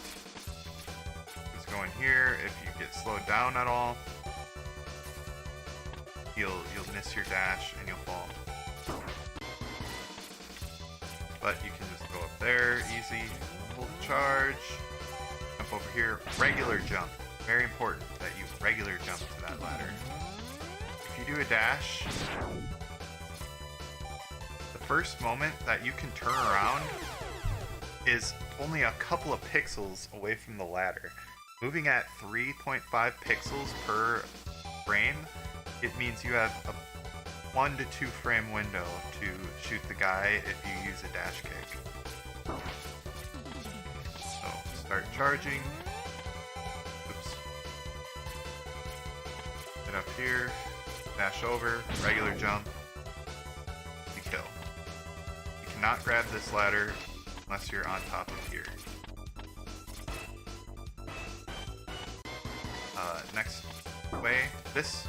Speaker 1: Going here, if you get slowed down at all, you'll miss your dash and you'll fall. But you can just go up there easy. charge. Jump over here. Regular jump. Very important that you regular jump to that ladder. If you do a dash, the first moment that you can turn around is only a couple of pixels away from the ladder. Moving at 3.5 pixels per frame, it means you have a 1 to 2 frame window to shoot the guy if you use a dash kick. So start charging. Oops. Get up here, dash over, regular jump, you kill. You cannot grab this ladder unless you're on top of here. Next way, this,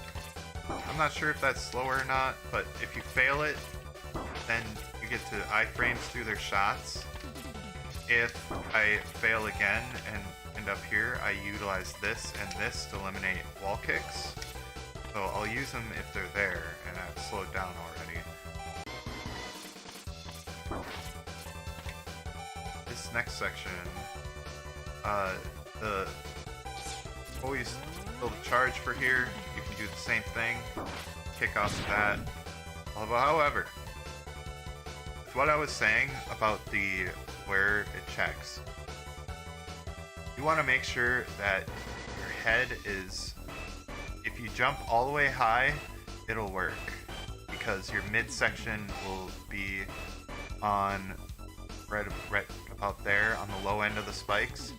Speaker 1: I'm not sure if that's slower or not, but if you fail it, then you get to iframes through their shots. If I fail again and end up here, I utilize this and this to eliminate wall kicks. So I'll use them if they're there, and I've slowed down already. This next section, always build a charge for here. You can do the same thing, kick off of that. However, with what I was saying about the where it checks, you want to make sure that your head is, if you jump all the way high, it'll work, because your midsection will be on right about there on the low end of the spikes.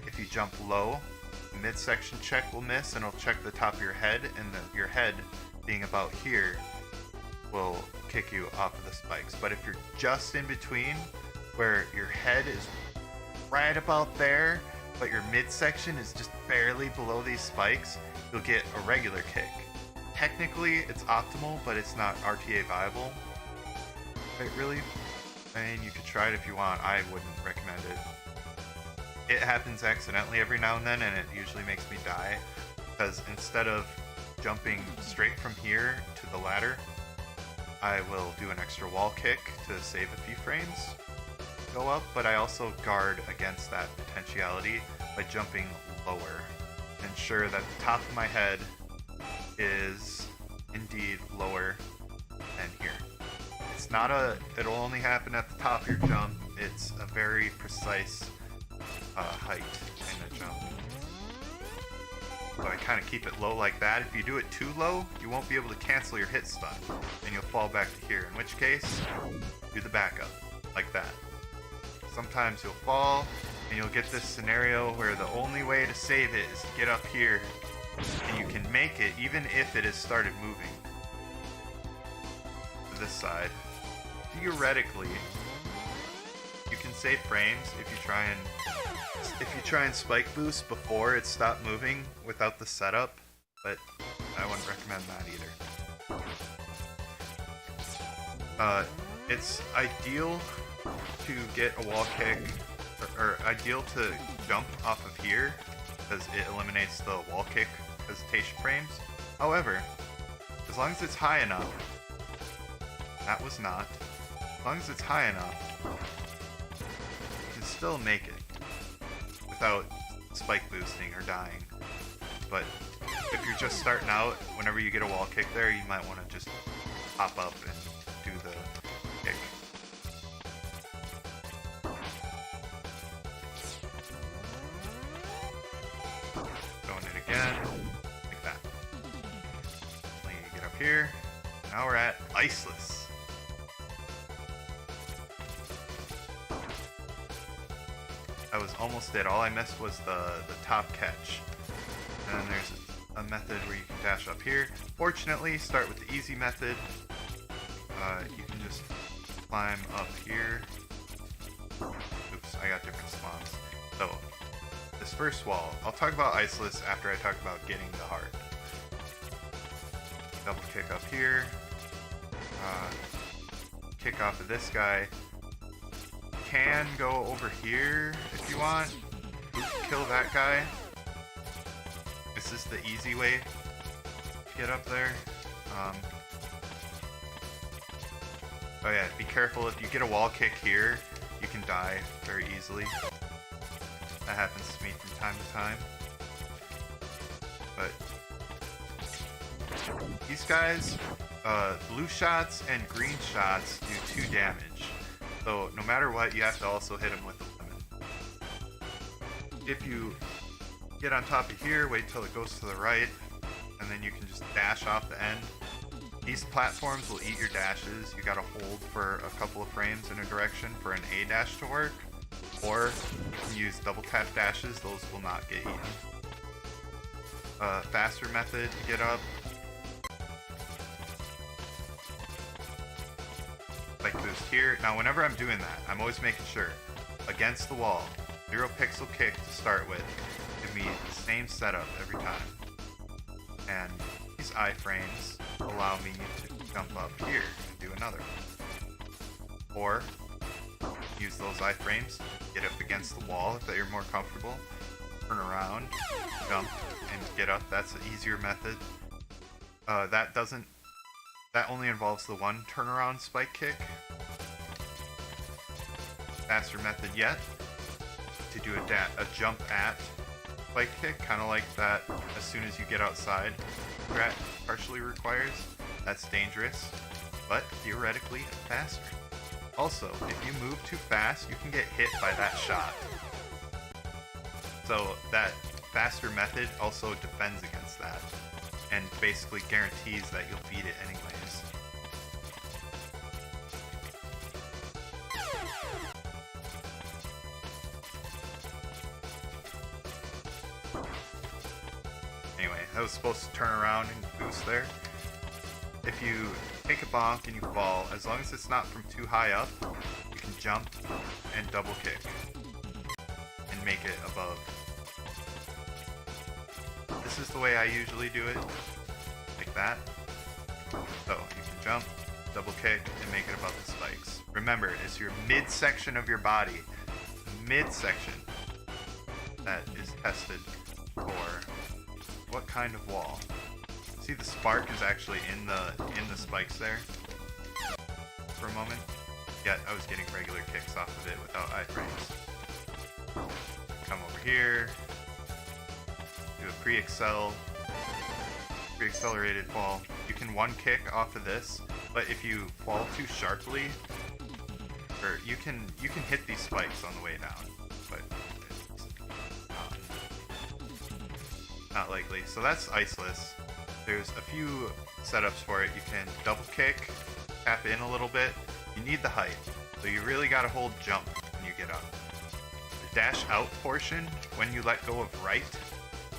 Speaker 1: If you jump low, the midsection check will miss, and it'll check the top of your head, and your head being about here will kick you off of the spikes. But if you're just in between, where your head is right about there, but your midsection is just barely below these spikes, you'll get a regular kick. Technically, it's optimal, but it's not RTA viable. Right, really? I mean, you could try it if you want. I wouldn't recommend it. It happens accidentally every now and then, and it usually makes me die, because instead of jumping straight from here to the ladder, I will do an extra wall kick to save a few frames, go up, but I also guard against that potentiality by jumping lower. Ensure that the top of my head is indeed lower than here. It's not it'll only happen at the top of your jump. It's a very precise height in a jump. So I kind of keep it low like that. If you do it too low, you won't be able to cancel your hit stun, and you'll fall back to here, in which case, do the backup, like that. Sometimes you'll fall, and you'll get this scenario where the only way to save it is to get up here, and you can make it even if it has started moving to this side. Theoretically, you can save frames if you try and spike boost before it stopped moving without the setup, but I wouldn't recommend that either. It's ideal to get a wall kick, or ideal to jump off of here, because it eliminates the wall kick hesitation frames. However, as long as it's high enough, that was not, as long as it's high enough, you can still make it without spike boosting or dying. But if you're just starting out, whenever you get a wall kick there, you might want to just hop up and do the kick. Going it again, like that. Then you get up here. Now we're at Iceless. I was almost dead. All I missed was the top catch. And then there's a method where you can dash up here. Fortunately, start with the easy method. You can just climb up here. Oops, I got different spawns. So, this first wall, I'll talk about Iceless after I talk about getting the heart. Double kick up here. Kick off of this guy. Can go over here if you want. Kill that guy. This is the easy way to get up there. Oh yeah, be careful. If you get a wall kick here, you can die very easily. happens to me from time to time. But these guys, blue shots and green shots do 2 damage. So no matter what, you have to also hit them with the lemon. If you get on top of here, wait till it goes to the right, and then you can just dash off the end. These platforms will eat your dashes. You gotta hold for a couple of frames in a direction for an A dash to work. Or you can use double tap dashes, those will not get eaten. Faster method to get up. Like boost here. Now whenever I'm doing that, I'm always making sure. Against the wall, 0 pixel kick to start with. Give me the same setup every time. And these iframes allow me to jump up here and do another one. Or use those iframes, get up against the wall if you're more comfortable, turn around, jump, and get up. That's an easier method. That only involves the one turnaround spike kick. Faster method yet, to do a jump at spike kick, kind of like that as soon as you get outside strat partially requires. That's dangerous, but theoretically faster. Also, if you move too fast, you can get hit by that shot. So that faster method also defends against that, and basically guarantees that you'll beat it anyways. Anyway, that was supposed to turn around and boost there. If you take a bonk and you fall, as long as it's not from too high up, you can jump and double kick and make it above. This is the way I usually do it, like that. So you can jump, double kick, and make it above the spikes. Remember, it's your midsection of your body, midsection, that is tested for what kind of wall. See, the spark is actually in the spikes there for a moment. Yet I was getting regular kicks off of it without iframes. Come over here, do a pre-accelerated fall. You can one kick off of this, but if you fall too sharply, or you can hit these spikes on the way down, but it's not likely. So that's iceless. There's a few setups for it. You can double kick, tap in a little bit. You need the height, so you really got to hold jump when you get up. The dash out portion, when you let go of right,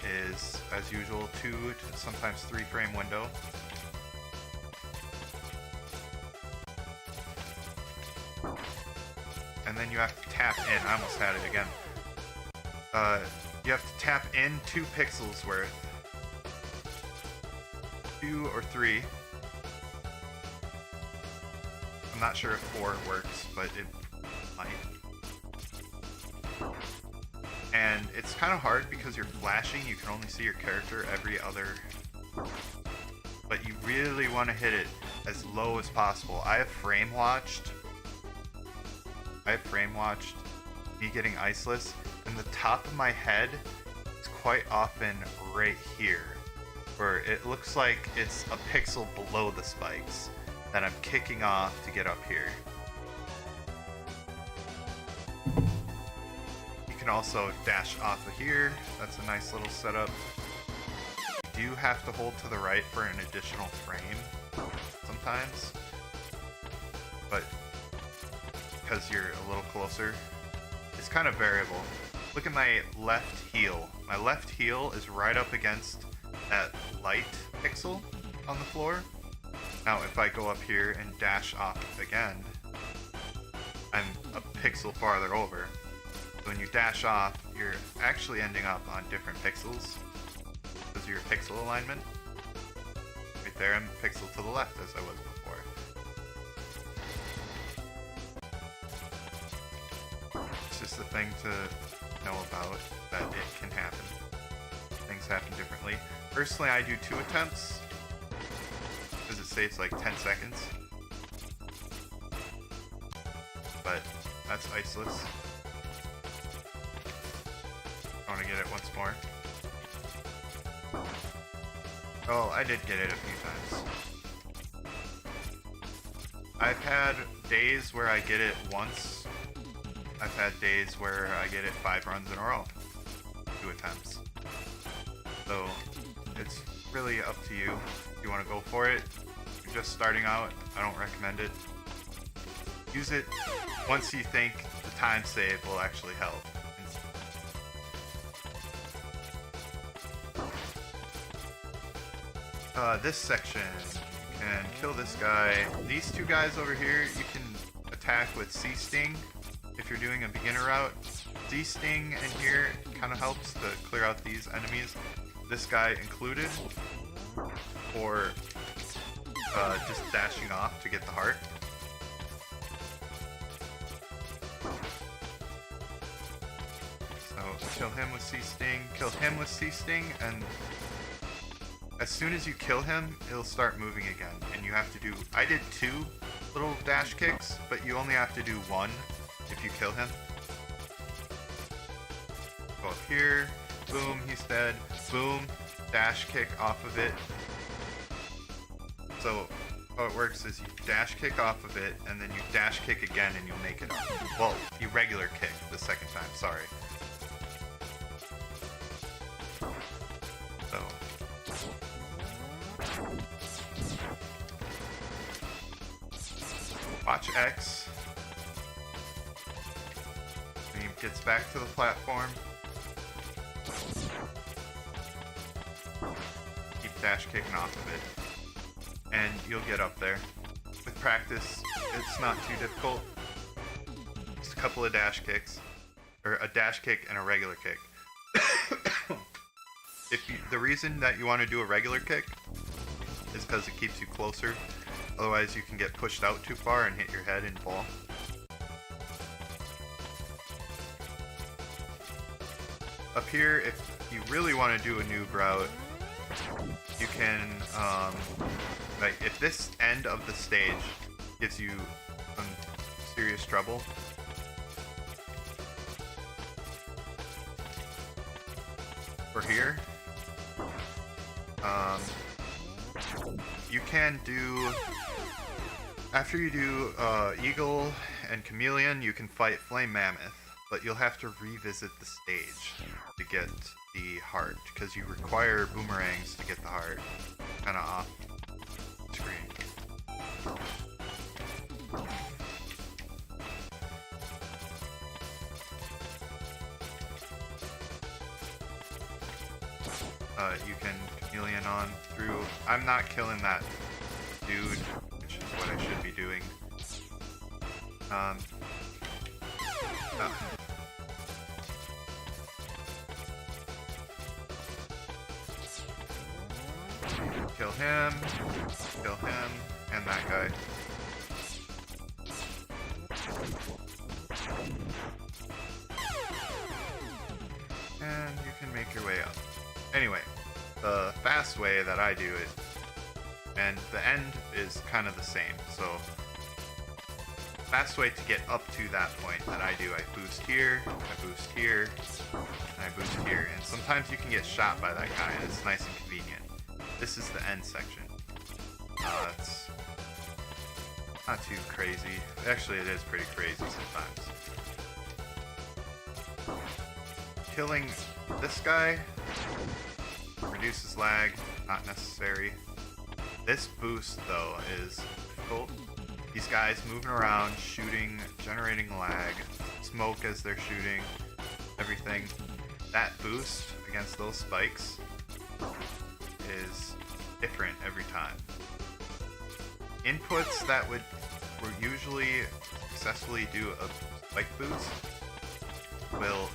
Speaker 1: is, as usual, 2 to sometimes 3 frame window. And then you have to tap in. I almost had it again. You have to tap in 2 pixels worth. 2 or 3. I'm not sure if 4 works, but it might. And it's kind of hard because you're flashing, you can only see your character every other. But you really want to hit it as low as possible. I have frame watched me getting iceless, and the top of my head is quite often right here, where it looks like it's a pixel below the spikes that I'm kicking off to get up here. You can also dash off of here. That's a nice little setup. You do have to hold to the right for an additional frame sometimes, but because you're a little closer, it's kind of variable. Look at my left heel. My left heel is right up against that light pixel on the floor. Now if I go up here and dash off again, I'm a pixel farther over. So when you dash off, you're actually ending up on different pixels because of your pixel alignment. Right there, I'm a pixel to the left as I was before. It's just a thing to know about, that it can happen. Things happen differently. Personally, I do 2 attempts because it saves like 10 seconds. But that's iceless. want to get it once more. Oh, I did get it a few times. I've had days where I get it once. I've had days where I get it 5 runs in a row. 2 attempts. So, it's really up to you. If you want to go for it, if you're just starting out, I don't recommend it. Use it once you think the time save will actually help. This section, you can kill this guy. These 2 guys over here, you can attack with C-Sting if you're doing a beginner route. C-Sting in here kind of helps to clear out these enemies. This guy included, or just dashing off to get the heart. So kill him with C-Sting, kill him with C-Sting, and as soon as you kill him, it'll start moving again. And you have to do, I did 2 little dash kicks, but you only have to do 1 if you kill him. Go up here, boom, he's dead, boom, dash kick off of it. So how it works is you dash kick off of it, and then you dash kick again and you'll make it up. Well, you regular kick the second time, sorry. So watch X. When he gets back to the platform, keep dash kicking off of it, and you'll get up there. With practice, it's not too difficult. Just a couple of dash kicks, or a dash kick and a regular kick. The reason that you want to do a regular kick is because it keeps you closer. Otherwise, you can get pushed out too far and hit your head and fall. Up here, if you really want to do a noob route, you can, like, if this end of the stage gives you some serious trouble, for here, you can do, after you do Eagle and Chameleon, you can fight Flame Mammoth, but you'll have to revisit the stage to get the heart, because you require boomerangs to get the heart, kind of off screen. You can Chameleon on through. I'm not killing that dude, which is what I should be doing. Kill him, and that guy. And you can make your way up. Anyway, the fast way that I do it, and the end is kind of the same, so fast way to get up to that point that I do, I boost here, I boost here, and I boost here, and sometimes you can get shot by that guy, and it's nice and convenient. This is the end section. It's not too crazy. Actually, it is pretty crazy sometimes. Killing this guy reduces lag, not necessary. This boost, though, is difficult. These guys moving around, shooting, generating lag, smoke as they're shooting, everything. That boost against those spikes is different every time. Inputs that would usually successfully do a spike boost will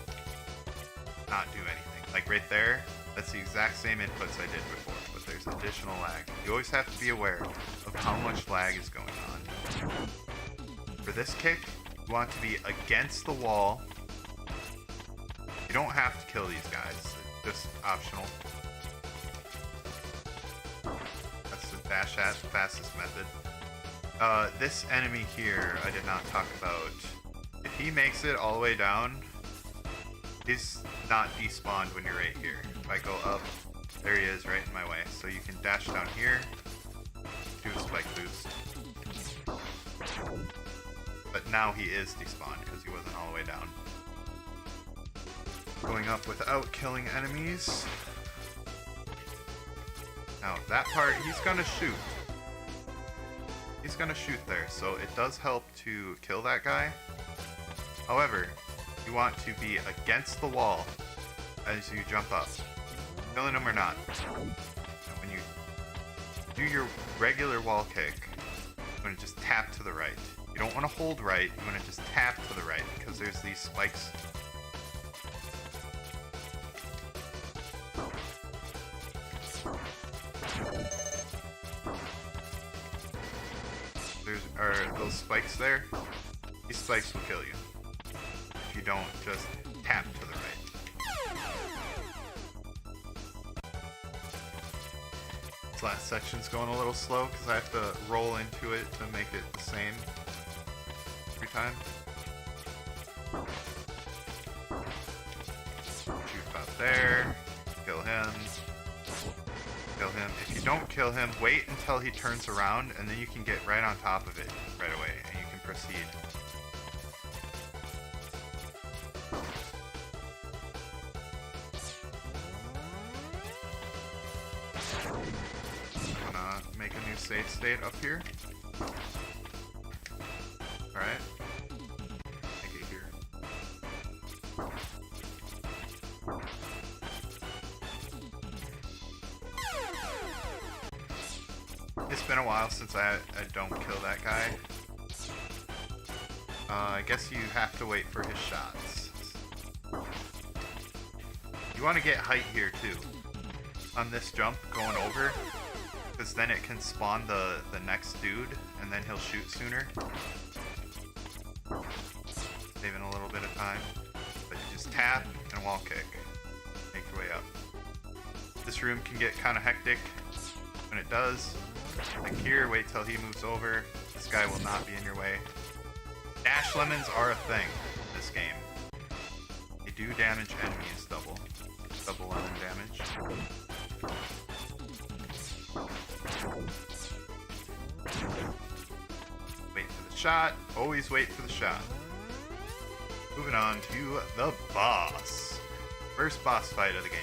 Speaker 1: not do anything. Like right there, that's the exact same inputs I did before, but there's additional lag. You always have to be aware of how much lag is going on. For this kick, you want to be against the wall. You don't have to kill these guys, it's just optional. That's the dash at fastest method. This enemy here, I did not talk about. If he makes it all the way down, He's not despawned when you're right here. If I go up, there he is right in my way. So you can dash down here, do a spike boost. But now he is despawned because he wasn't all the way down. Going up without killing enemies. Now that part, he's gonna shoot. He's gonna shoot there, so it does help to kill that guy. However, you want to be against the wall as you jump up. Killing him or not. And when you do your regular wall kick, you want to just tap to the right. You don't want to hold right, you want to just tap to the right because there's these spikes. Are those spikes there? These spikes will kill you. If you don't just tap to the right. This last section's going a little slow because I have to roll into it to make it the same every time. Shoot about there. Kill him. Kill him. If you don't kill him, wait until he turns around and then you can get right on top of it right away and you can proceed. I'm gonna make a new save state up here. Alright. Make it here. It's been a while since I don't kill that guy. I guess you have to wait for his shots. You want to get height here too. On this jump going over, because then it can spawn the next dude and then he'll shoot sooner. Saving a little bit of time. But you just tap and wall kick. Make your way up. This room can get kind of hectic when it does. Like here, wait till he moves over. This guy will not be in your way. Dash lemons are a thing in this game. They do damage enemies double. Double lemon damage. Wait for the shot. Always wait for the shot. Moving on to the boss. First boss fight of the game.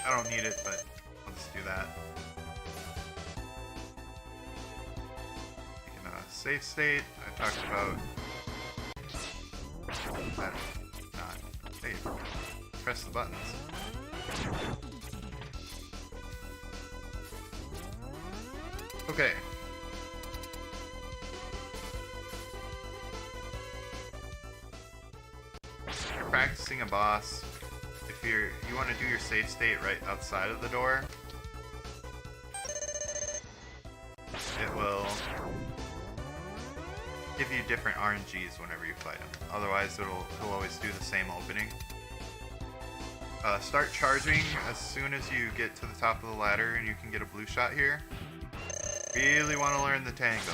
Speaker 1: I don't need it, but I'll just do that. Making a save state. I talked about that. Not save. Press the buttons. Okay. You're practicing a boss. If you want to do your save state right outside of the door, it will give you different RNGs whenever you fight him. Otherwise, he'll always do the same opening. Start charging as soon as you get to the top of the ladder and you can get a blue shot here. Really want to learn the tango.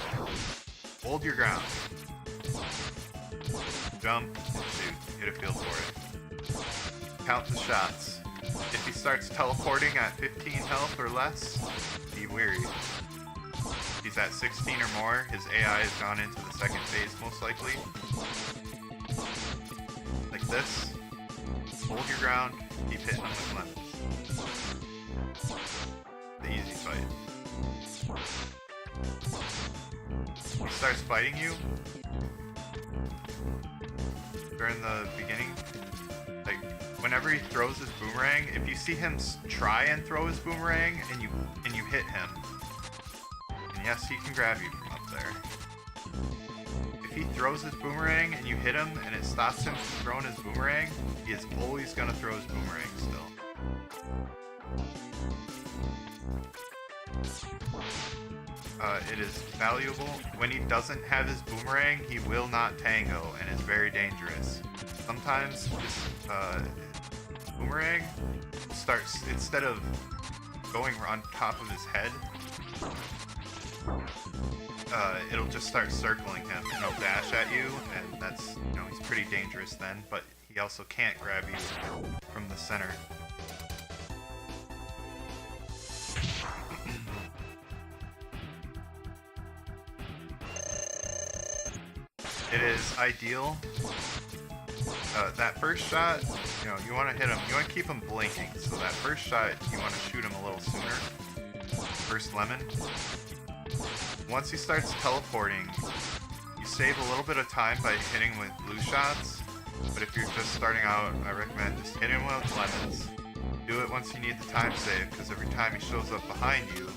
Speaker 1: Hold your ground. Jump, shoot, get a feel for it. Count the shots. If he starts teleporting at 15 health or less, be wary. If he's at 16 or more, his AI has gone into the second phase most likely. Like this. Hold your ground, keep hitting him with lemons. The easy fight. He starts fighting you during the beginning. Like, whenever he throws his boomerang, if you see him try and throw his boomerang and you hit him, and yes, he can grab you from up there. If he throws his boomerang and you hit him and it stops him from throwing his boomerang, he is always going to throw his boomerang still. It is valuable. When he doesn't have his boomerang, he will not tango and is very dangerous. Sometimes his boomerang starts, instead of going on top of his head, it'll just start circling him and he'll dash at you, and that's, you know, he's pretty dangerous then, but he also can't grab you from the center. It is ideal. That first shot, you know, you want to hit him, you want to keep him blinking, so that first shot, you want to shoot him a little sooner. First lemon. Once he starts teleporting, you save a little bit of time by hitting with blue shots, but if you're just starting out, I recommend just hitting him with lemons. Do it once you need the time save, because every time he shows up behind you,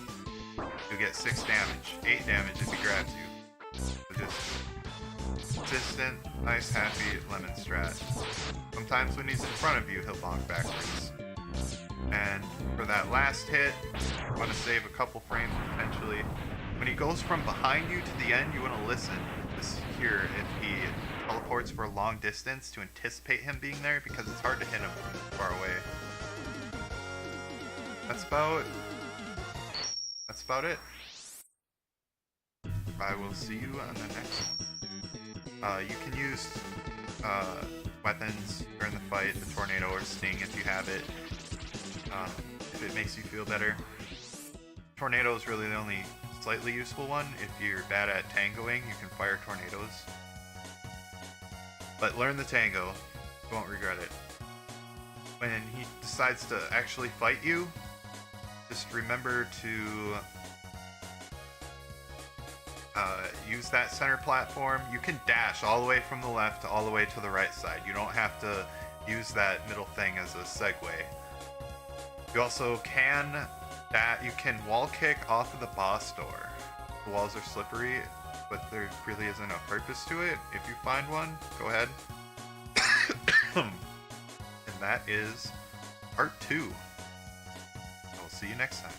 Speaker 1: you'll get 6 damage, 8 damage if he grabs you. So just consistent, nice, happy lemon strat. Sometimes when he's in front of you, he'll bonk backwards. And for that last hit, you want to save a couple frames potentially. When he goes from behind you to the end, you want to listen. Just hear if he teleports for a long distance to anticipate him being there, because it's hard to hit him from far away. That's about it. I will see you on the next one. You can use weapons during the fight, the tornado or sting if you have it, if it makes you feel better. Tornado is really the only slightly useful one. If you're bad at tangoing, you can fire tornadoes. But learn the tango, you won't regret it. When he decides to actually fight you, just remember to use that center platform. You can dash all the way from the left all the way to the right side. You don't have to use that middle thing as a segue. You also can you can wall kick off of the boss door. The walls are slippery, but there really isn't a purpose to it. If you find one, go ahead. And that is part 2. I will see you next time.